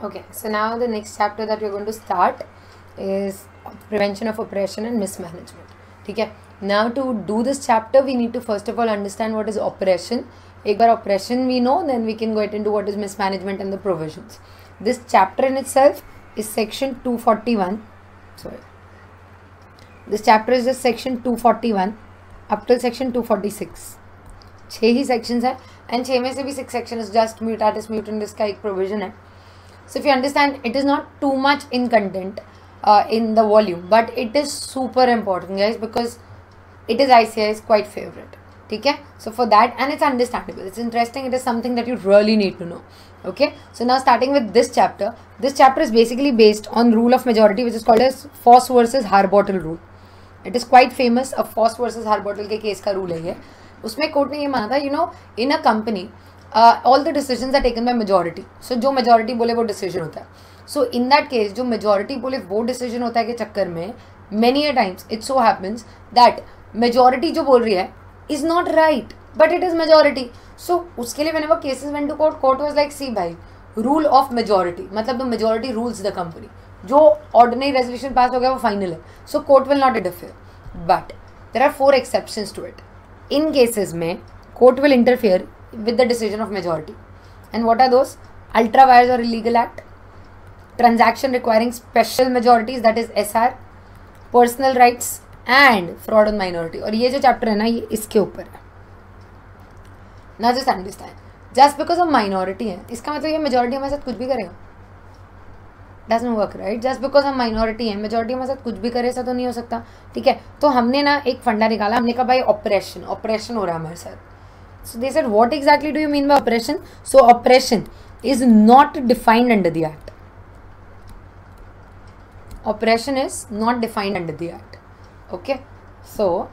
Okay, so now the next chapter that we're going to start is prevention of oppression and mismanagement. Okay, now to do this chapter we need to first of all understand what is oppression. एक बार oppression we know, then we can go into what is mismanagement and the provisions. This chapter in itself is section 241. Sorry, this chapter is just section 241 up till section 246. 6 he sections है and 6 में से भी 6 section is just mutatis mutandis का एक provision है. So if you understand, it is not too much in content in the volume, but it is super important, guys, because it is ICI's quite favorite. Okay, so for that, and it's understandable, it's interesting, it is something that you really need to know. Okay, so now starting with this chapter is basically based on rule of majority, which is called as Foss versus Harbottle rule. It is quite famous. A Foss versus Harbottle के case का rule है ये. उसमें court ने ये माना था, you know, in a company all the decisions are taken by majority. So जो majority बोले वो decision होता है. So in that case जो majority बोले वो decision होता है के चक्कर में many a times it so happens that majority जो बोल रही है is not right, but it is majority. So उसके लिए whenever cases went to court, court was like, see भाई, rule of majority, मतलब the majority rules the company. जो ordinary resolution pass हो गया वो final है. So court will not interfere. But there are 4 exceptions to it. In cases में court will interfere with the decision of majority. And what are those? Ultra vires or illegal act, transaction requiring special majorities, that is SR, personal rights and fraud on minority. और ये जो chapter है ना ये इसके ऊपर है. Now just understand, just because of minority है इसका मतलब ये majority हमारे साथ कुछ भी करेगा? Doesn't work, right? Just because हम minority है, majority हमारे साथ कुछ भी करे ऐसा तो नहीं हो सकता. ठीक है, तो हमने ना एक फंडा निकाला, हमने कहा भाई oppression हो रहा है हमारे साथ. So they said, what exactly do you mean by oppression? So oppression is not defined under the act. Oppression is not defined under the act. Okay, so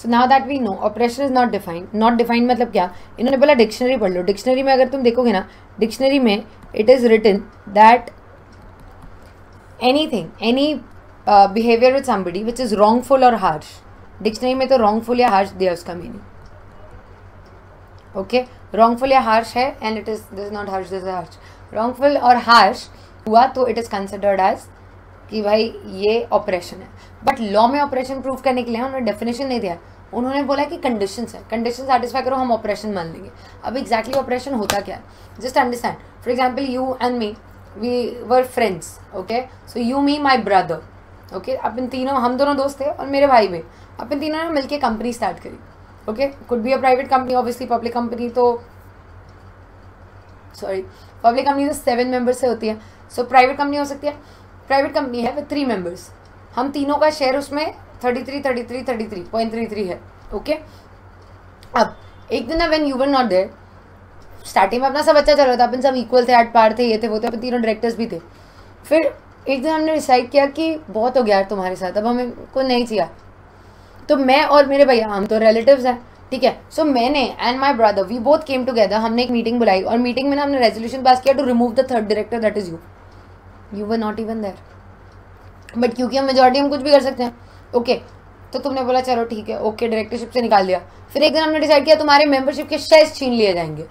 now that we know oppression is not defined. Not defined मतलब क्या? इन्होंने बोला dictionary पढ़ लो. Dictionary में अगर तुम देखोगे ना, डिक्शनरी में it is written that anything, any behavior with somebody which is wrongful or harsh. Dictionary में तो wrongful या harsh दिया उसका मीनिंग. ओके, wrongful या harsh है and it is, this is not harsh, this is harsh. wrongful और harsh हुआ तो it is considered as कि भाई ये ऑपरेशन है. बट लॉ में ऑपरेशन प्रूफ करने के लिए उन्होंने डेफिनेशन नहीं दिया. उन्होंने बोला कि कंडीशंस है, कंडीशन सेटिस्फाई करो हम ऑपरेशन मान लेंगे. अब एग्जैक्टली ऑपरेशन होता क्या है? Just understand. For example you and me, we were friends. Okay, so you me my brother. Okay, अपन तीनों, हम दोनों दोस्त थे और मेरे भाई भी, अपन तीनों ने मिलकर कंपनी स्टार्ट करी. Okay, could be a private company, obviously public company तो पब्लिक कंपनी तो 7 मेंबर्स से होती है. सो प्राइवेट कंपनी हो सकती है. प्राइवेट कंपनी है विद 3 मेंबर्स. हम तीनों का शेयर उसमें 33.33 है. ओके, अब एक दिन when you were not there, starting में अपना सब अच्छा चल रहा था, अपन सब इक्वल थे, एट पार थे, ये थे वो थे, अपन तीनों डायरेक्टर्स भी थे. फिर एक दिन हमने डिसाइड किया कि बहुत हो गया यार तुम्हारे साथ, अब हमें को नहीं चाहिए. तो मैं और मेरे भैया, हम तो रिलेटिव्स हैं, ठीक है. सो मैंने and my brother we both came together, हमने एक मीटिंग बुलाई और मीटिंग में ना हमने रेजोल्यूशन पास किया to remove the 3rd director, that is you were not even there. But क्योंकि हम मेजॉरिटी, हम कुछ भी कर सकते हैं. ओके, तो तुमने बोला चलो ठीक है, ओके, डायरेक्टरशिप से निकाल दिया. फिर एक दिन हमने डिसाइड किया तुम्हारे मेंबरशिप के शेयर्स छीन लिए जाएंगे,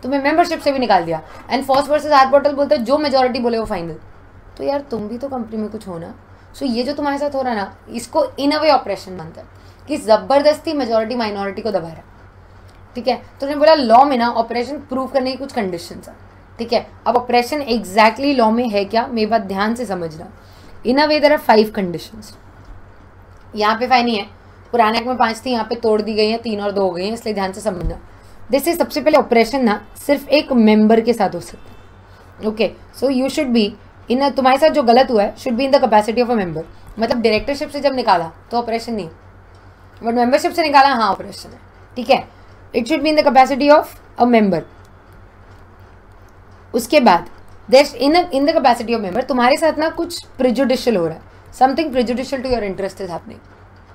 तुम्हें मेंबरशिप से भी निकाल दिया. एंड फॉस वर्सेस हार्बॉटल बोलते हैं जो मेजॉरिटी बोले वो फाइनल. तो यार तुम भी तो कंपनी में कुछ हो ना. सो ये जो तुम्हारे साथ हो रहा है ना, इसको इन अ वे ऑपरेशन मानता है कि जबरदस्ती मेजॉरिटी माइनॉरिटी को दबा रहा है. ठीक है, तो उन्होंने बोला लॉ में ना ऑपरेशन प्रूव करने की कुछ कंडीशंस है. ठीक है, अब ऑपरेशन एग्जैक्टली लॉ में है क्या, मेरी बात ध्यान से समझना. इन अ वे देयर आर 5 कंडीशंस. यहाँ पे 5 नहीं है, पुराने एक्ट में 5 थी, यहाँ पे तोड़ दी गई है, 3 और 2 हो गई हैं, इसलिए ध्यान से समझना. जैसे सबसे पहले ऑपरेशन ना सिर्फ एक मेंबर के साथ हो सकता है. Okay, so you should be इन, तुम्हारे साथ जो गलत हुआ है should be in the capacity of a member. मतलब डायरेक्टरशिप से जब निकाला तो ऑपरेशन नहीं, बट मेंबरशिप से निकाला हाँ ऑपरेशन है. ठीक है, it should be in the capacity of a member. उसके बाद in the capacity of member तुम्हारे साथ ना कुछ प्रिजुडिशियल हो रहा है, something prejudicial to your interest is happening.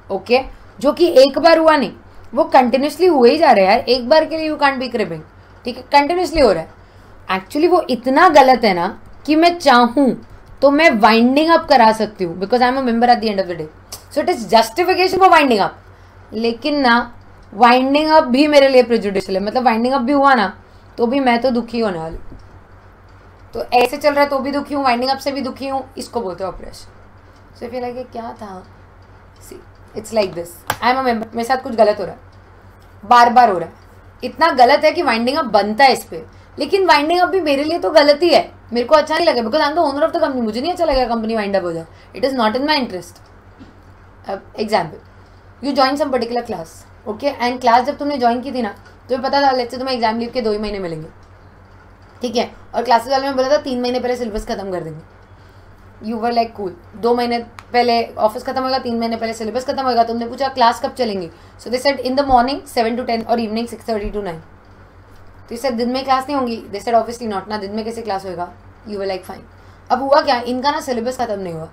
Okay, जो कि एक बार हुआ नहीं, वो कंटिन्यूसली हुए ही जा रहे हैं यार. एक बार के लिए यू कांट बी क्रिबिंग. ठीक है, कंटिन्यूसली हो रहा है. एक्चुअली वो इतना गलत है ना कि मैं चाहूँ तो मैं वाइंडिंग अप करा सकती हूँ, because I am a member at the end of the day. So it is justification for winding up. लेकिन ना वाइंडिंग अप भी मेरे लिए प्रिजुडिशियल है. मतलब वाइंडिंग अप भी हुआ ना तो भी मैं तो दुखी होने वाली, तो ऐसे चल रहा है तो भी दुखी हूँ, वाइंडिंग अप से भी दुखी हूँ, इसको बोलते हैं ऑपरेशन। सो फिर लाइक क्या था, see it's like this, I am a member, मेरे साथ कुछ गलत हो रहा है, बार बार हो रहा है, इतना गलत है कि वाइंडिंग अप बनता है इस पर, लेकिन वाइंडिंग अप भी मेरे लिए तो गलत ही है, मेरे को अच्छा नहीं लगा, because I am the owner of the company, मुझे नहीं अच्छा लगेगा कंपनी वाइंड अप हो जाए, it is not in my interest. Example, you join some particular class, okay, and class जब तुमने ज्वाइन की थी ना, तुम्हें पता था लेट्स से तुम्हें एग्जाम लीव के 2 ही महीने मिलेंगे, ठीक है, और क्लासेस वाले में बोला था 3 महीने पहले सिलेबस खत्म कर देंगे, यू वर लाइक कूल, 2 महीने पहले ऑफिस खत्म होगा, 3 महीने पहले सिलेबस खत्म होगा, तुमने पूछा क्लास कब चलेंगी, so they said in the morning 7 to 10 और इवनिंग 6:30 to 9, तो इससे दिन में क्लास नहीं होंगी, दे सेड ऑब्वियसली नॉट, ना दिन में कैसे क्लास होगा, यू वर लाइक फाइन। अब हुआ क्या, इनका ना सिलेबस खत्म नहीं हुआ,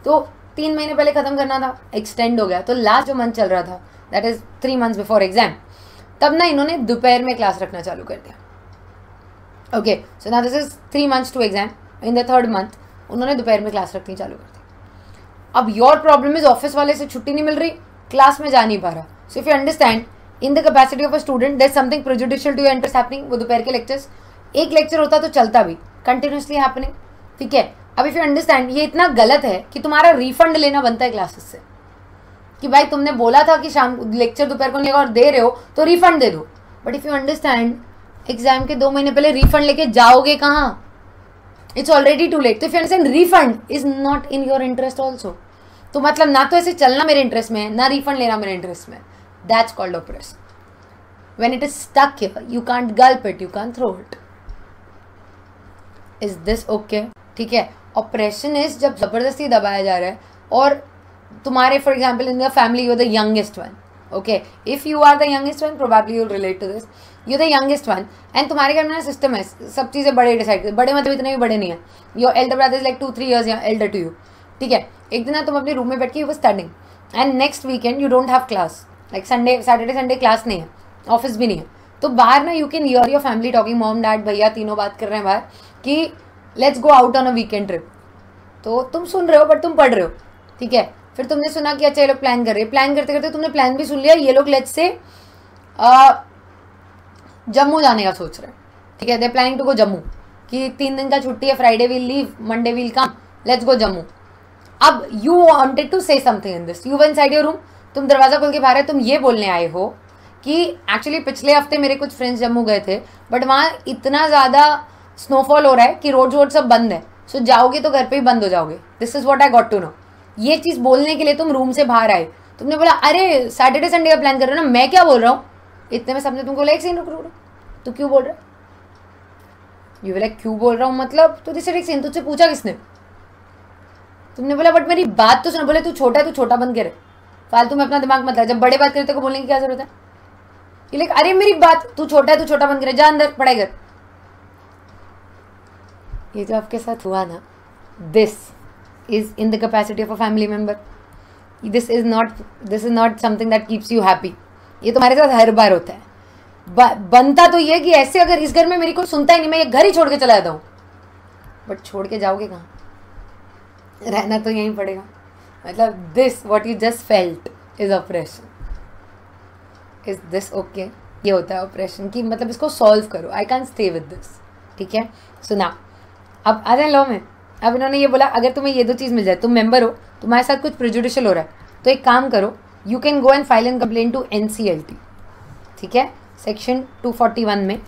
तो 3 महीने पहले खत्म करना था, एक्सटेंड हो गया, तो लास्ट जो मंथ चल रहा था that is 3 months before exam, तब ना इन्होंने दोपहर में क्लास रखना चालू कर दिया। Okay, so now this is 3 months to exam, in the 3rd month उन्होंने दोपहर में क्लास रखनी चालू कर दी। अब योर प्रॉब्लम इज ऑफिस वाले से छुट्टी नहीं मिल रही, क्लास में जा नहीं पा रहा, so if you understand in the capacity of a student there something prejudicial to your interest happening, वो दोपहर के लेक्चर्स, एक लेक्चर होता तो चलता भी, कंटिन्यूसली हैपनिंग, ठीक है। अब इफ यू अंडरस्टैंड ये इतना गलत है कि तुम्हारा रिफंड लेना बनता है क्लासेस से, कि भाई तुमने बोला था कि शाम लेक्चर दोपहर को नहीं और दे रहे हो तो रिफंड दे दो, but if you understand exam के 2 महीने पहले रिफंड लेके जाओगे कहाँ, इट्स ऑलरेडी टू लेट, तो if you understand refund is not in your interest also, तो मतलब ना तो ऐसे चलना मेरे इंटरेस्ट में है, ना रिफंड लेना मेरे इंटरेस्ट में, that's called oppression. When it is stuck here you can't gulp it, you can't throw it, is this okay, ठीक है। ऑपरेशन इज जब जबरदस्ती दबाया जा रहा है, और तुम्हारे for example in the family you are the youngest one, okay, if you are the youngest one probably you will relate to this, you the youngest one, and तुम्हारे घर में सिस्टम है सब चीज़ें बड़े डिसाइड कर, बड़े मतलब इतने भी बड़े नहीं है, your elder brother is like 2-3 years elder to you, ठीक है। एक दिन तुम अपने रूम में बैठ के you were studying, and next weekend you don't have class, like Saturday Sunday class नहीं है, ऑफिस भी नहीं है, तो बाहर ना you can hear your family talking, mom dad भैया तीनों बात कर रहे हैं बाहर कि let's go out on a weekend trip, तो तुम सुन रहे हो बट तुम पढ़ रहे हो, ठीक है। फिर तुमने सुना कि अच्छा ये लोग प्लान कर रहे हैं, प्लान करते करते तुमने प्लान भी सुन लिया, ये लोग लेट्स से जम्मू जाने का सोच रहे हैं, ठीक है, they planning to go Jammu, कि 3 दिन का छुट्टी है, Friday will leave, Monday will come, let's go Jammu. अब you wanted to say something in this, you were inside your room, तुम दरवाजा खोल के बाहर है, तुम ये बोलने आए हो कि एक्चुअली पिछले हफ्ते मेरे कुछ फ्रेंड्स जम्मू गए थे, बट वहाँ इतना ज़्यादा स्नोफॉल हो रहा है कि रोड सब बंद है, सो जाओगे तो घर पे ही बंद हो जाओगे, this is what I got to know. ये चीज़ बोलने के लिए तुम रूम से बाहर आए, तुमने बोला अरे सैटरडे संडे का प्लान कर रहे हो ना, मैं क्या बोल रहा हूँ, इतने में सबने तुमको बोला एक सीन रुक, तू क्यों बोल रहा है, यू बोला क्यों बोल रहा हूँ मतलब, तो दिस एक सीन, तुझसे पूछा किसने, तुमने बोला बट मेरी बात तो सुन, बोले तू छोटा है, तू छोटा बंद करे, फालतू में अपना दिमाग मत लगा, जब बड़े बात करे तो बोलने की क्या जरूरत है, कि लाइक अरे मेरी बात, तू छोटा है, तू छोटा बंद करे, जा अंदर पढ़ाई कर। ये जो आपके साथ हुआ ना, this is in the capacity of a family member, this is not something that keeps you happy, ये तुम्हारे साथ हर बार होता है। बनता तो ये कि ऐसे अगर इस घर में मेरी कोई सुनता ही नहीं, मैं ये घर ही छोड़ के चला जाता हूँ, बट छोड़ के जाओगे कहाँ, रहना तो यहीं पड़ेगा, मतलब this what you just felt is operation, is this okay, ये होता है ऑपरेशन की, मतलब इसको सॉल्व करो, I can stay with this, ठीक है। सुना, अब आ जाए लॉ में, अब इन्होंने ये बोला अगर तुम्हें ये 2 चीज़ मिल जाए, तुम मेंबर हो, तुम्हारे साथ कुछ प्रेजुडिशियल हो रहा है, तो एक काम करो, you can go and file an complaint to NCLT, ठीक है, सेक्शन 241 में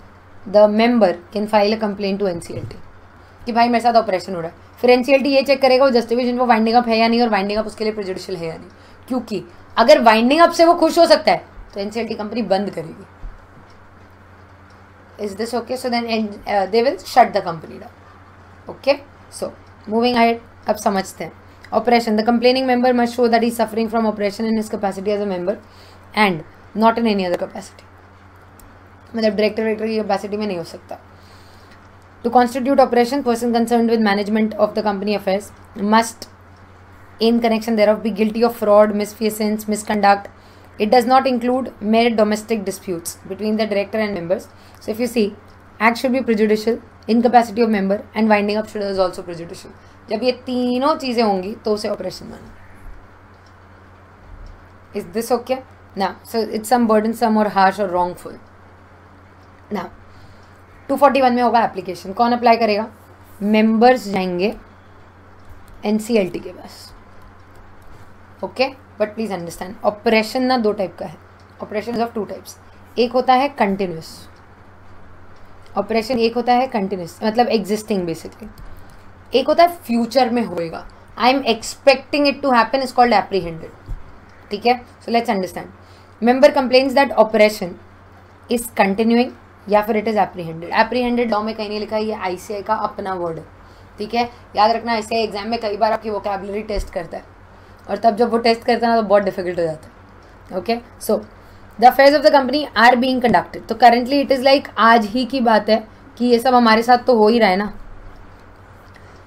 the member can file a complaint to NCLT कि भाई मेरे साथ ऑपरेशन हो रहा है, फिर NCLT ये चेक करेगा वो जस्टिफिकेशन वो वाइंडिंग अप है या नहीं, और वाइंडिंग अप उसके लिए प्रेजुडिशियल है या नहीं, क्योंकि अगर वाइंडिंग अप से वो खुश हो सकता है तो NCLT कंपनी बंद करेगी। Is this okay, so then they will shut the company down, okay. So moving ahead, अब समझते हैं oppression. The complaining member must show that he suffering from oppression in his capacity as a member and not in any other capacity, मतलब director की capacity में नहीं हो सकता। To constitute oppression, person concerned with management of the company affairs must in connection thereof be guilty of fraud, misfeasance, misconduct. It does not include mere domestic disputes between the director and members. So if you see, act should be prejudicial, incapacity of member and winding up should is also prejudicial. जब ये तीनों चीज़ें होंगी तो उसे operation माना। Is this okay? Now, so it's some burdensome or harsh or wrongful. Now, 241 में होगा एप्लीकेशन, कौन अप्लाई करेगा? मेंबर्स जाएंगे NCLT के पास, okay. But please understand, operation ना दो टाइप का है, operation is of two types. एक होता है कंटिन्यूस ऑपरेशन, एक होता है कंटिन्यूस मतलब एग्जिस्टिंग बेसिकली, एक होता है फ्यूचर में होएगा, I am expecting it to happen, is called apprehended, ठीक है। So let's understand, member complains that operation is continuing या फिर it is apprehended. Apprehended law में कहीं नहीं लिखा है, ये ICAI का अपना वर्ड है, ठीक है। याद रखना, ICAI एग्जाम में कई बार आपकी वोकैबुलरी टेस्ट करता है, और तब जब वो टेस्ट करता है ना तो बहुत डिफिकल्ट हो जाता है, okay. So the affairs of the company are being conducted, तो करेंटली इट इज़ लाइक आज ही की बात है कि ये सब हमारे साथ तो हो ही रहा है ना।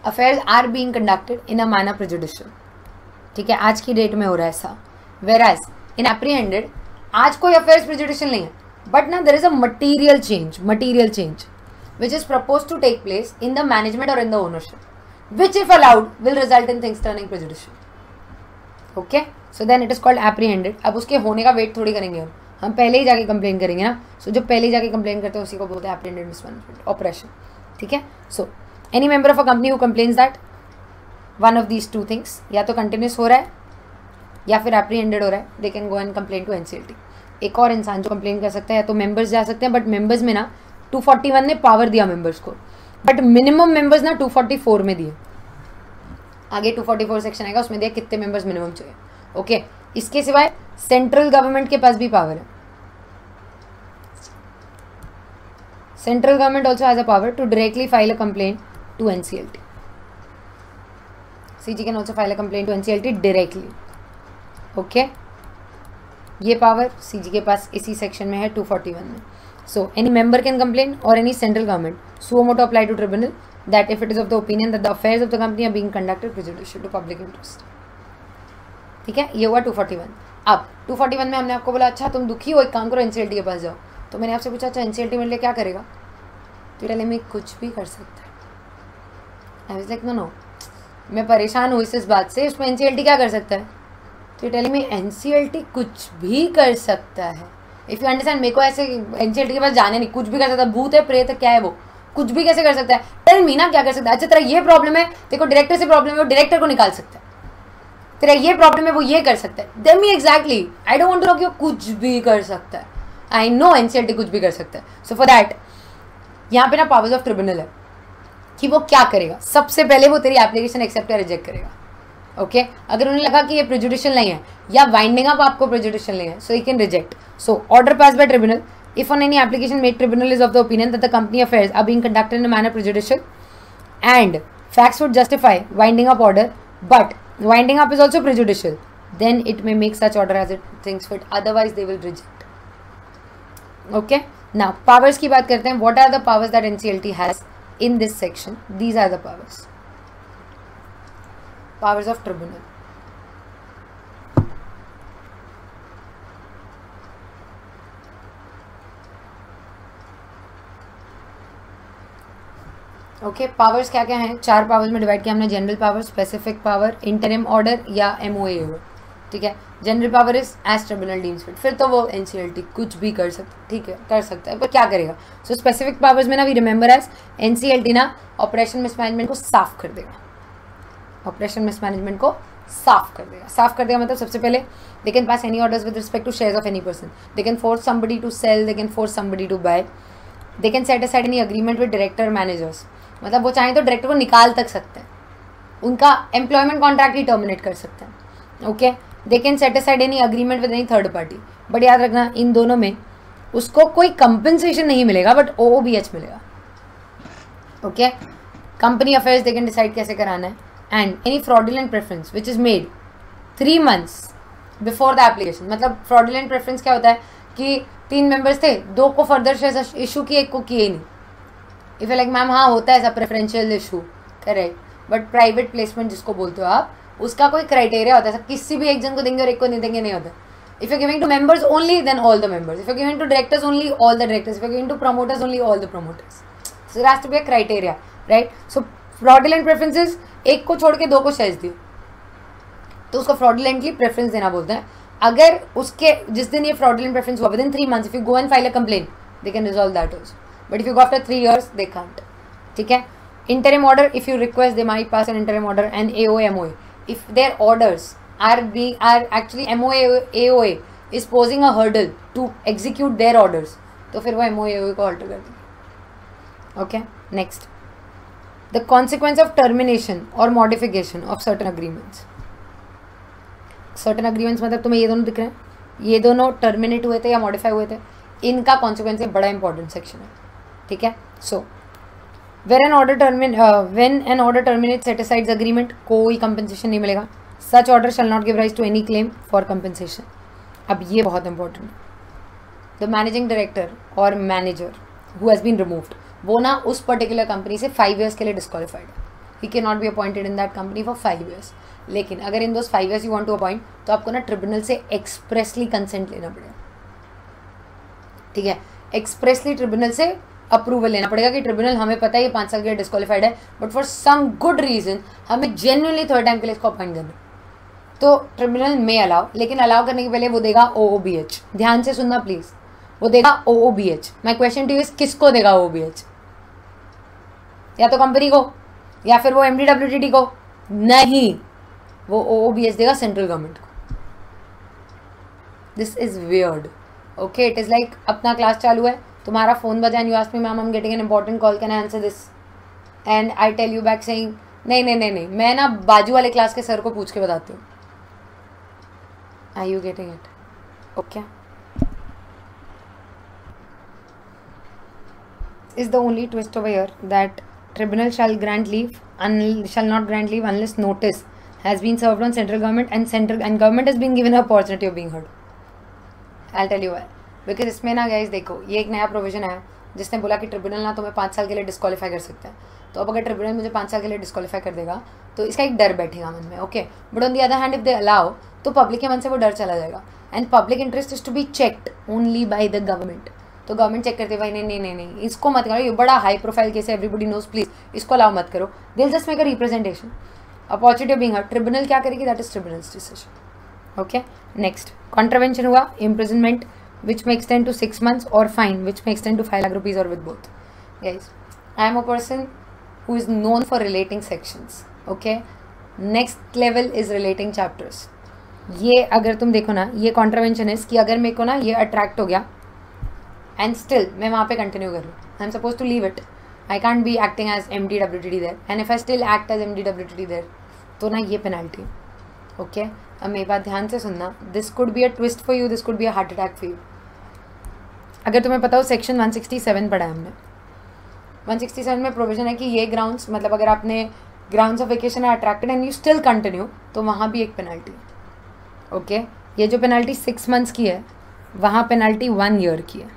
Affairs are being conducted in a manner prejudicial, ठीक है, आज की डेट में हो रहा है ऐसा। वेराज इन एप्रीहेंडेड आज कोई अफेयर्स प्रेजुडिशियल नहीं है, बट ना there is a material change which is proposed to take place in the management or in the ownership, which if allowed will result in things turning prejudicial, okay, so then it is called apprehended। अब उसके होने का wait थोड़ी करेंगे हम पहले ही जाके complain करेंगे ना, सो जो पहले ही जाके कंप्लेन करते हैं उसी को बोलते हैं apprehended mismanagement ऑपरेशन, ठीक है। So any member of a company who complains that one of these two things, या तो कंटिन्यूस हो रहा है या फिर एप्रीहेंडेड हो रहा है, they can go and complain to NCLT। एक और इंसान जो कंप्लेन कर सकता है या तो मेंबर्स जा सकते हैं, बट मेंबर्स में ना 241 ने पावर दिया मेंबर्स को, बट मिनिमम मेंबर्स ना 244 में दिए, आगे 244 सेक्शन आएगा उसमें दिया कितने मेंबर्स मिनिमम चाहिए, ओके। इसके सिवाय सेंट्रल गवर्नमेंट के पास भी पावर है, central government also has a power to directly file a complaint to NCLT। CG can also file a complaint to NCLT directly, okay. ये पावर CG के पास इसी section में है 241 में। So any member can complain or any central government suo motu apply to tribunal that if it is of the opinion that the affairs of the company are being conducted prejudicial to public interest, ठीक है। ये हुआ 241। अब 241 में हमने आपको बोला अच्छा तुम दुखी हो, एक काम करो NCLT के पास जाओ, तो मैंने आपसे पूछा अच्छा NCLT मेरे लिए क्या करेगा, तो टेली में कुछ भी कर सकता है। आई वाज लाइक नो मैं परेशान हूँ इस बात से, उसमें NCLT क्या कर सकता है, तो टेली में NCLT कुछ भी कर सकता है। इफ यू अंडरस्टैंड, मेरे को ऐसे NCLT के पास जाने नहीं, कुछ भी कर सकता है, भूत है प्रेत है क्या है वो, कुछ भी कैसे कर सकता है, टेल मी ना क्या कर सकता है। अच्छा तेरा ये प्रॉब्लम है, देखो डायरेक्टर से प्रॉब्लम है, वो डायरेक्टर को निकाल सकता है, तेरा ये प्रॉब्लम है वो ये कर सकता है, then me exactly I don't want to know कि वो कुछ भी कर सकता है, आई नो NCLT कुछ भी कर सकता है। सो फॉर दैट यहाँ पे ना पावर्स ऑफ ट्रिब्यूनल है कि वो क्या करेगा। सबसे पहले वो तेरी एप्लीकेशन एक्सेप्ट या रिजेक्ट करेगा, ओके। अगर उन्हें लगा कि ये प्रेजुडिशियल नहीं है या वाइंडिंग अप आपको प्रेजुडिशियल नहीं है, so you can reject. So order pass bye tribunal if on any application made tribunal is of the opinion that the company affairs are being conducted in a manner prejudicial and facts would justify winding up order, but winding up is also prejudicial, then it may make such order as it thinks fit, otherwise they will reject, okay। now powers की बात करते हैं, what are the powers that NCLT has in this section? These are the powers of tribunal। Okay powers क्या क्या हैं, 4 powers में divide किया हमने, general power, specific power, interim order या MOA हो, ठीक है। General power is as tribunal deems fit, फिर तो वो NCLT कुछ भी कर सकता है, ठीक है, कर सकता है, पर क्या करेगा। सो स्पेसिफिक पावर्स में ना वी रिमेंबर एज NCLT ना ऑपरेशन मिसमैनेजमेंट को साफ कर देगा, ऑपरेशन मिसमैनेजमेंट को साफ कर देगा। साफ कर देगा मतलब सबसे पहले they can pass any orders with respect to shares of any person, they can force somebody to sell, they can force somebody to buy, they can set aside any agreement with director managers, मतलब वो चाहें तो director को निकाल तक सकते हैं, उनका एम्प्लॉयमेंट कॉन्ट्रैक्ट ही टर्मिनेट कर सकते हैं, okay. They can set aside any agreement with any third party, but याद रखना इन दोनों में उसको कोई कंपनसेशन नहीं मिलेगा, बट OOBH मिलेगा, okay. Company affairs they can decide कैसे कराना है, and any fraudulent preference which is made 3 months before the application, मतलब फ्रॉडुलेंट प्रेफरेंस क्या होता है कि 3 मेंबर्स थे, 2 को फर्दर शेयर इशू किए, 1 को किए नहीं। इफ लाइक मैम हाँ होता है ऐसा preferential issue, correct, but private placement जिसको बोलते हो आप, उसका कोई क्राइटेरिया होता है, किसी भी एक जन को देंगे और एक को नहीं देंगे नहीं होता। If you giving to members only then all the members, if you giving to directors only all the directors, if you giving to promoters only all the promoters, so there has to be a criteria, right. So fraudulent preferences, 1 को छोड़ के 2 को shares दिए तो उसको fraudulently preference देना बोलते हैं। अगर उसके जिस दिन ये फ्रॉडुलेंट प्रेफरेंस हुआ within 3 months, if you go and file a complain they can resolve that also, but if you go after 3 years they can't. ठीक है. Interim order, if you request, they might pass an interim order. And AOA, MOA, if their orders are actually MOA, AOA is posing a hurdle to execute their orders, तो फिर वो MOA, AOA को alter कर देंगे. Okay, next, the consequence of termination or modification of certain agreements. Certain agreements मतलब तुम्हें ये दोनों दिख रहे हैं, ये दोनों terminate हुए थे या modify हुए थे, इनका consequence एक बड़ा important section है. ठीक है. So when an order terminates set aside agreement, कोई compensation नहीं मिलेगा. Such order shall not give rise to any claim for compensation. अब ये बहुत important है. The managing director और manager who has been removed, वो ना उस particular company से 5 years के लिए disqualified है. He cannot be appointed in that company for 5 years. लेकिन अगर in those 5 years you want to appoint, तो आपको ना tribunal से expressly consent लेना पड़ेगा. ठीक है. expressly tribunal से अप्रूवल लेना पड़ेगा कि ट्रिब्यूनल हमें पता है ये 5 साल के लिए डिस्क्वालीफाइड है, but for some good reason हमें जेन्युइनली थोड़े टाइम के लिए इसको अपॉइंट करना. तो ट्रिब्यूनल में अलाउ, लेकिन अलाउ करने के पहले वो देगा OOBH. ध्यान से सुनना प्लीज, वो देगा OOBH. My question to you is, किसको देगा OOBH? या तो कंपनी को या फिर वो MDWTD को? नहीं, वो OOBH देगा सेंट्रल गवर्नमेंट को. This is weird. Okay, it is like अपना क्लास चालू है, तुम्हारा फोन बजा and you ask me ma'am I am getting an important call, can I answer this? And I tell you back saying नहीं, मैं ना बाजू वाले क्लास के सर को पूछ के बताती हूँ. Are you getting it? Okay. Is the only twist over here that tribunal shall not grant leave unless notice has been served on central government and government has been given an opportunity of being heard. I'll tell you why. Because इसमें ना guys देखो, ये एक नया provision है जिसने बोला कि ट्रिब्यूनल ना तुम्हें 5 साल के लिए डिस्क्वालीफाई कर सकता है. तो अब अगर ट्रिब्यूनल मुझे 5 साल के लिए डिस्क्वालीफाई कर देगा तो इसका एक डर बैठेगा मन में. Okay, but on the other hand if they allow, तो पब्लिक के मन से वो डर चला जाएगा. And public interest is to be checked only by the government. तो गवर्नमेंट चेक करती है, भाई नहीं, इसको मत करो, ये बड़ा हाई प्रोफाइल केस है, एवरीबडी नोज, प्लीज इसको अलाउ मत करो. They will just make a representation, opportunity of being heard. Tribunal क्या करेगी? That is tribunals decision. Okay, next, contravention हुआ, imprisonment which may extend to 6 months, or fine which may extend to 5 lakh rupees, or with both. Guys, I am a person who is known for relating sections. Okay, next level is relating chapters. ये अगर तुम देखो ना, ये contravention है कि अगर मेरे को ना ये अट्रैक्ट हो गया एंड स्टिल मैं वहाँ पे कंटिन्यू करूँ, I am suppose to leave it. I can't be acting as MDWTD there, and if I still act as MDWTD there, तो ना ये पेनल्टी. ओके, अब मेरी बात ध्यान से सुनना. This could be a twist for you, this could be a heart attack for you. अगर तुम्हें पता हो सेक्शन 167 पढ़ा है हमने. 167 में प्रोविजन है कि ये ग्राउंड्स, मतलब अगर आपने ग्राउंड्स ऑफ वेकेशन है attracted and you still continue, तो वहाँ भी एक पेनल्टी है. ओके, ये जो पेनल्टी 6 months की है, वहाँ पेनल्टी 1 year की है.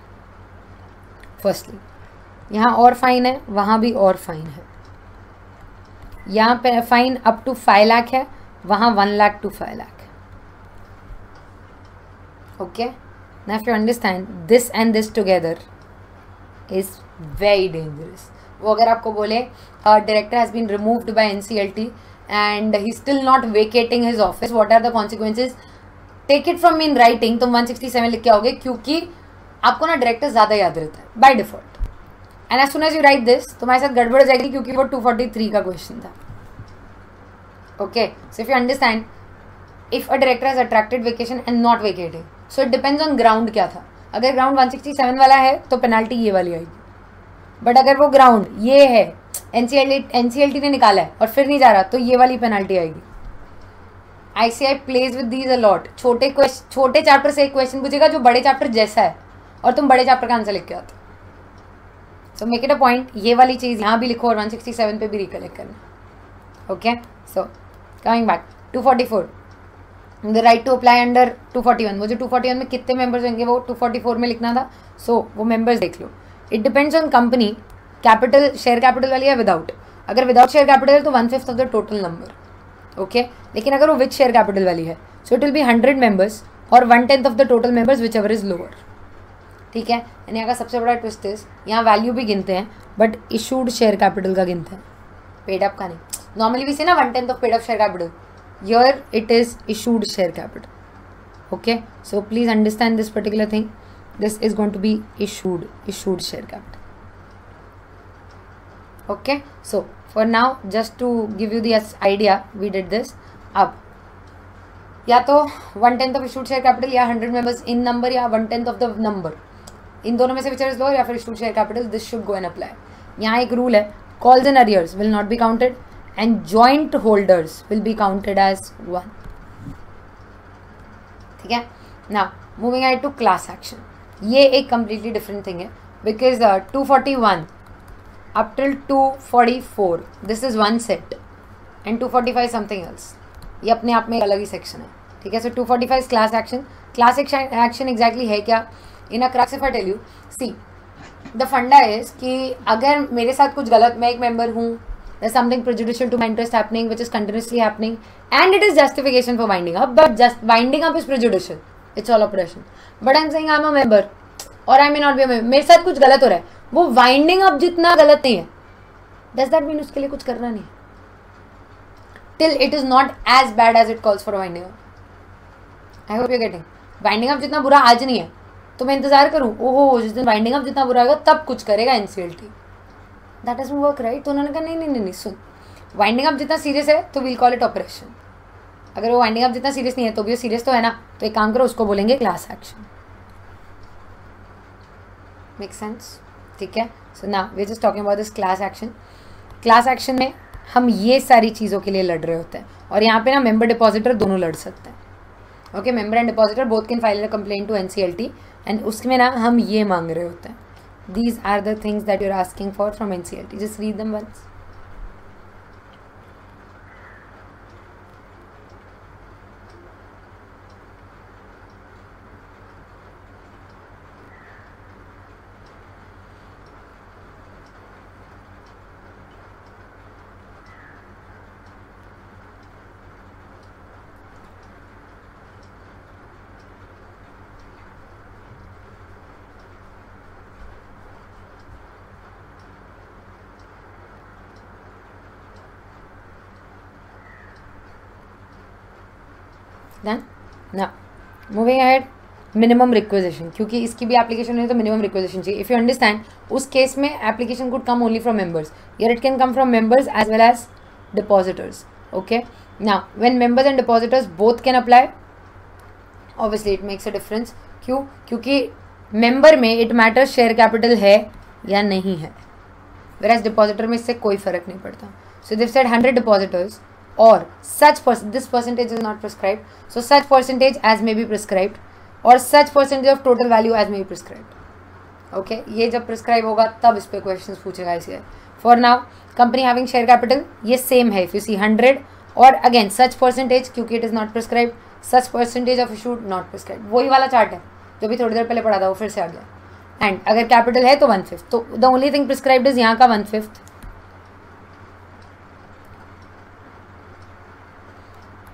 फर्स्टली यहाँ और फाइन है, वहाँ भी और फाइन है. यहाँ पे फाइन अप टू 5 लाख है, वहाँ 1 lakh to 5 lakh. Okay, now if you understand this and this together is very dangerous. वो अगर आपको बोले director has been removed by NCLT and he's still not vacating his office, what are the consequences? Take it from me in writing, तुम 167 लिख के आओगे, क्योंकि आपको ना डायरेक्टर ज़्यादा याद रहता है by default. And as soon as you write this, तुम्हारे साथ गड़बड़ हो जाएगी, क्योंकि वो 243 का क्वेश्चन था. Okay, so if you understand, if a director has attracted vacation and not vacating, so it depends on ground क्या था. अगर ग्राउंड 167 वाला है तो पेनाल्टी ये वाली आएगी. बट अगर वो ग्राउंड ये है, NCLT ने निकाला है और फिर नहीं जा रहा, तो ये वाली पेनाल्टी आएगी. ICI plays with these allot. छोटे चैप्टर से एक क्वेश्चन पूछेगा जो बड़े चैप्टर जैसा है, और तुम बड़े चैप्टर का आंसर लिख के आते. So make it a point, ये वाली चीज़ यहाँ भी लिखो और 167 पे भी रिकलेक्ट करना. Okay, so coming back, 244 the right to apply under 241. वो जो 241 में कितने मेंबर्स होंगे वो 244 में लिखना था. सो वो मेंबर्स देख लो. It depends on company, capital share capital वाली है विदाउट. अगर विदाउट शेयर कैपिटल है तो 1/5 of the total number. Okay, लेकिन अगर वो विद शेयर कैपिटल वाली है, so it will be 100 members और 1/10 of the total members which ever is lower. ठीक है, यानी यहाँ का सबसे बड़ा ट्विस्ट इज, यहाँ वैल्यू भी गिनते हैं बट इशूड शेयर कैपिटल का गिनते हैं, पेड अप का नहीं. नॉर्मली वी से ना 1/10 of paid up share capital. Here it is issued share capital. Okay, so please understand this particular thing. This is going to be issued share capital. Okay, so for now just to give you the idea we did this. अब या तो 1/10 of issued share capital या 100 members in number या 1/10 of the number, इन दोनों में से which is lower, या फिर issued share capital, this should go and apply. यहाँ एक रूल है, calls and arrears will not be counted and joint holders will be counted as 1. ठीक है. Now moving ahead to class action. ये एक completely different thing है because 241 up till 244 this is one set and 245 something else. ये अपने आप में एक अलग ही सेक्शन है. ठीक है. So 245 class action. Class action exactly है क्या? In a crux if I tell you, see the funda is कि अगर मेरे साथ कुछ गलत, मैं एक मेंबर हूँ, there's something prejudicial to my interest happening which is continuously happening and it is justification for winding up, but just winding up is prejudicial, it's all operation. But I'm saying I'm a member or I may not be a member, मेरे साथ कुछ गलत हो रहा है, वो winding up जितना गलत नहीं है. डज दैट मीन उसके लिए कुछ करना नहीं है till it is not as bad as it calls for winding up. I hope you getting. Winding up जितना बुरा आज नहीं है तो मैं इंतजार करूँ, ओहो जिस दिन वाइंडिंग अप जितना बुरा होगा तब कुछ करेगा NCLT. That doesn't work right. तो उन्होंने कहा नहीं सुन, वाइंडिंग अप जितना सीरियस है तो वील कॉल इट ऑपरेशन. अगर वो वाइंडिंग अप जितना सीरियस नहीं है तो भी वो सीरियस तो है ना, तो एक काम करो उसको बोलेंगे क्लास एक्शन. Make sense? ठीक है. So now we are just talking about this class action. Class action में हम ये सारी चीज़ों के लिए लड़ रहे होते हैं और यहाँ पे ना मेंबर डिपॉजिटर दोनों लड़ सकते हैं. Okay, member and depositor both can file a complaint to NCLT and उसमें ना हम ये मांग रहे होते हैं. These are the things that you are asking for from NCLT. Just read them once. Done? Now, moving ahead, minimum requisition, क्योंकि इसकी भी एप्लीकेशन है तो मिनिमम रिक्वेजिशन चाहिए. इफ़ यू अंडरस्टैंड, उस केस में application could come only from members, or it can come from members as well as depositors. Okay. Now when members and depositors both can apply, obviously it makes a difference. क्यों? क्योंकि member में it matters share capital है या नहीं है, whereas depositor में इससे कोई फर्क नहीं पड़ता. सो they've said 100 depositors or such this percentage is not prescribed, so such percentage as may be prescribed or such percentage of total value as may be prescribed. Okay, ये जब prescribe होगा तब इस पे questions पूछेगा. इसे for now company having share capital ये same है. if you see 100 और again such percentage, क्योंकि it is not prescribed, such percentage of issued not prescribed. वही वाला चार्ट है जो भी थोड़ी देर पहले पढ़ा था, वो फिर से आ गया. एंड अगर कैपिटल है तो 1/5, तो the only thing prescribed is यहाँ का 1/5,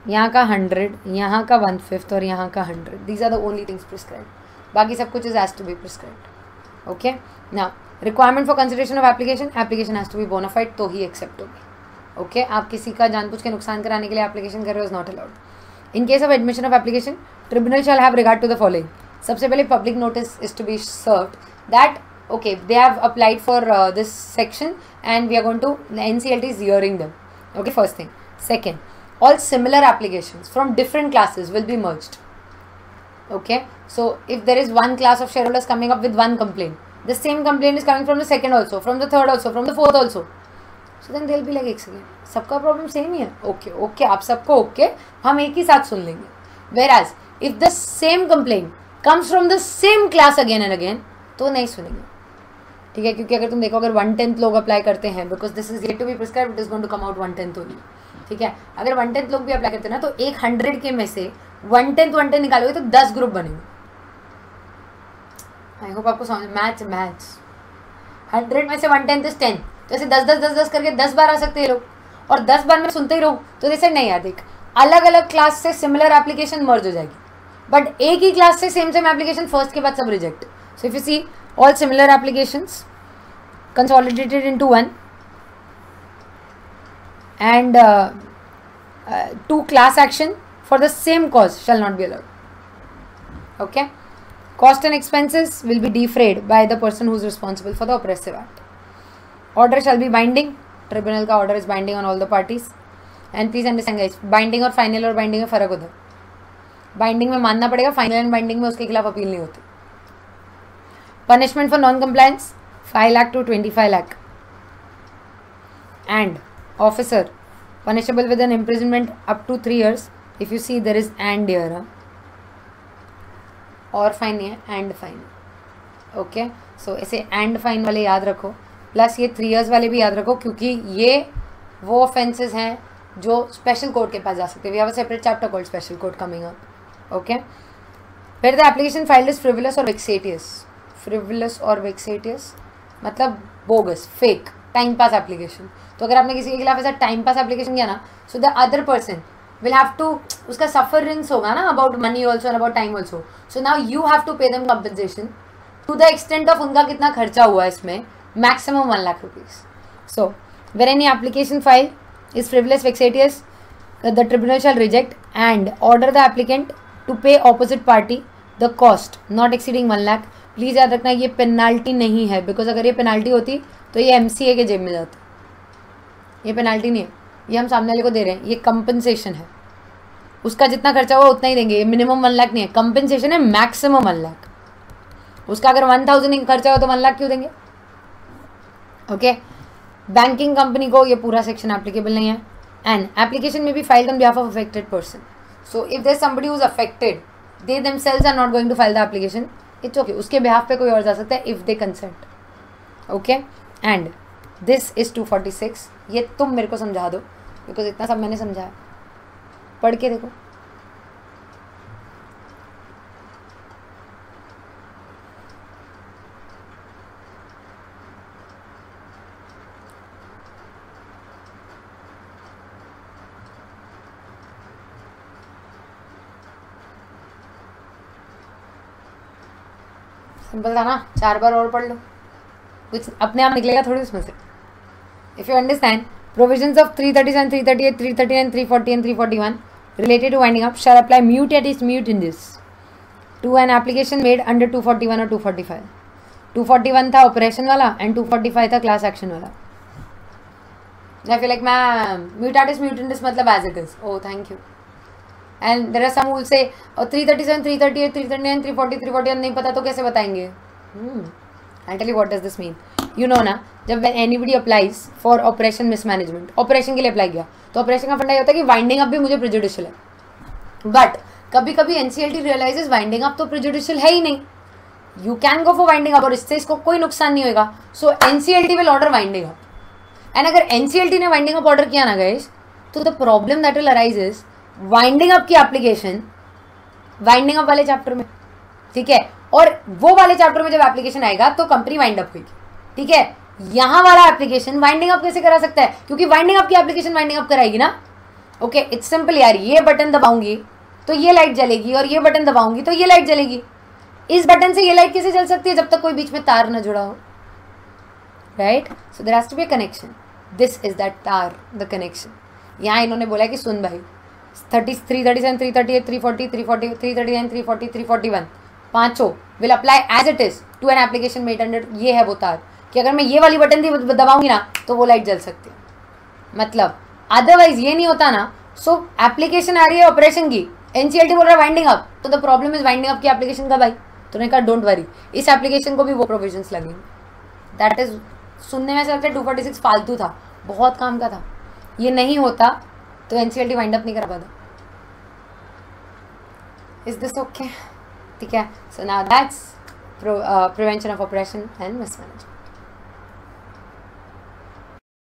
यहाँ का 100, यहाँ का 1/5 और यहाँ का 100. These are the only things prescribed. बाकी सब कुछ is has to be prescribed. Okay. Now requirement for consideration of application, application has to be bonafide तो ही एक्सेप्ट होगी. ओके. आप किसी का जानबूझ के नुकसान कराने के लिए एप्लीकेशन कर रहे हो, is not allowed. In case of admission of application, tribunal shall have regard to the following. सबसे पहले public notice is to be served that okay, they have applied for this section and we are going to, the NCLT is hearing them. Okay, first thing. Second, all similar applications from different classes will be merged. Okay, so if there is one class of shareholders coming up with one complaint, the same complaint is coming from the second also, from the third also, from the fourth also, so then they'll be like, एक second, सबका problem same ही है. Okay okay, आप सबको okay, हम एक ही साथ सुन लेंगे. Whereas if the same complaint comes from the same class again and again, तो नहीं सुनेंगे. ठीक है, क्योंकि अगर तुम देखो, अगर 1/10 लोग अप्लाई करते हैं, because this is yet to be prescribed, it is going to come out 1/10 only. ठीक है, अगर 1/10 लोग भी अप्लाई करते हैं ना, तो एक 100 के में से 1/10 निकालोगे तो 10 ग्रुप बनेंगे. आई होप आपको समझ. मैथ्स 100 में से 1/10 इज 10, तो ऐसे 10 करके 10 बार आ सकते हैं लोग, और 10 बार मैं सुनते ही रहूँ तो जैसे नहीं यार, देख अलग अलग क्लास से सिमिलर एप्लीकेशन मर्ज हो जाएगी, बट एक ही क्लास से सेम एप्लीकेशन फर्स्ट के बाद सब reject. So if you see all similar applications consolidated into one, and two class action for the same cause shall not be allowed. Okay, cost and expenses will be defrayed by the person who is responsible for the oppressive act. Order shall be binding, tribunal का order is binding on all the parties. And please understand guys, binding और final और binding में फ़र्क होता है। Binding में मानना पड़ेगा, फाइनल एंड बाइंडिंग में उसके खिलाफ अपील नहीं होती। Punishment for non compliance 5 lakh to 25 lakh. And officer punishable with an imprisonment up to 3 years if you see there is and here, और फाइन नहीं है, एंड फाइन। ओके, सो ऐसे एंड फाइन वाले याद रखो, प्लस ये 3 years वाले भी याद रखो, क्योंकि ये वो ऑफेंसेस हैं जो स्पेशल कोर्ट के पास जा सकते हैं। We have a separate chapter called special court coming up. Okay, फिर the application filed is frivolous और वेक्सेटियस। फ्रिवलस और वेक्सेटियस मतलब bogus, fake, time pass application. तो अगर आपने किसी के खिलाफ ऐसा टाइम पास एप्लीकेशन किया ना, so the other person will have to, उसका सफरेंस होगा ना about money also and about time also. So now you have to pay them compensation to the extent of उनका कितना खर्चा हुआ इसमें, maximum 1 lakh rupees. So where any application file is frivolous, vexatious, the tribunal shall reject and order the applicant to pay opposite party the cost not exceeding 1 lakh. Please याद रखना ये penalty नहीं है, बिकॉज अगर ये पेनाल्टी होती तो ये MCA के जेब में जाता। ये पेनाल्टी नहीं है, ये हम सामने वाले को दे रहे हैं, ये कंपनसेशन है। उसका जितना खर्चा हुआ उतना ही देंगे, ये मिनिमम 1 लाख नहीं है, कंपनसेशन है मैक्सिमम 1 लाख। उसका अगर 1000 खर्चा हो तो 1 लाख क्यों देंगे? ओके, बैंकिंग कंपनी को ये पूरा सेक्शन एप्लीकेबल नहीं है। एंड एप्लीकेशन में भी filed on behalf of affected person. So if there somebody who is affected, they themselves are not going to file the application, it's okay, उसके behalf पे कोई और जा सकता है if they consent. Okay, and this is 246। ये तुम मेरे को समझा दो, बिकॉज इतना सब मैंने समझाया, पढ़ के देखो। सिंपल था ना, 4 बार और पढ़ लो, कुछ अपने आप निकलेगा थोड़ी उसमें से। If you understand, provisions of 337, 338, 339, 340 and 341 related to winding up shall apply mute at its mute in this to an application made under 241 or 245. 241 था ऑपरेशन वाला एंड 245 था क्लास एक्शन वाला। I feel like ma'am mute at it's mute in this मतलब as it is. Oh thank you. And there are some who will say 337, 338, 339, 340, 341 नहीं पता तो कैसे बताएंगे? I'll tell you what does this mean. You know ना, जब anybody applies for operation mismanagement, operation के लिए अप्लाई किया तो ऑपरेशन का फंडा ये होता है कि वाइंडिंग अप भी मुझे प्रेजुडिशियल है। बट कभी कभी NCLT रियलाइजेस वाइंडिंग अप तो प्रेजुडिशियल है ही नहीं, you can go for winding up और इससे इसको कोई नुकसान नहीं होगा। सो NCLT will order winding up. And अगर NCLT ने वाइंडिंग अप ऑर्डर किया ना गाइस, तो the problem that will arise is winding up की एप्लीकेशन वाइंडिंग अप वाले चैप्टर में, ठीक है, और वो वाले चैप्टर में जब एप्लीकेशन आएगा तो कंपनी वाइंड अप होगी, ठीक है। यहां वाला एप्लीकेशन वाइंडिंग अप कैसे करा सकता है? क्योंकि वाइंडिंग अप की एप्लीकेशन वाइंडिंग अप कराएगी ना। ओके, इट्स सिंपल यार, ये बटन दबाऊंगी तो ये लाइट जलेगी और ये बटन दबाऊंगी तो ये लाइट जलेगी। इस बटन से ये लाइट कैसे जल सकती है जब तक कोई बीच में तार ना जुड़ा हो, right? So there has to be a connection, this is that तार, द कनेक्शन। यहाँ इन्होंने बोला कि सुन भाई 337, 338, 340, 340, 339, 340, 341 पांचों will apply as it is to an application made under. ये है वो तार कि अगर मैं ये वाली बटन दबाऊंगी ना तो वो लाइट जल सकती है, मतलब अदरवाइज ये नहीं होता ना। सो एप्लीकेशन आ रही है ऑपरेशन की, NCLT बोल रहा है वाइंडिंग अप, तो the problem is winding up की एप्लीकेशन का भाई। तो ने कहा डोंट वरी, इस एप्लीकेशन को भी वो प्रोविजंस लगेंगे। दैट इज, सुनने में से लगता है 246 फालतू था, बहुत काम का था। ये नहीं होता तो NCLT वाइंड अप नहीं करा पाता। Is this okay? ठीक है, so now that's prevention of oppression and mismanagement.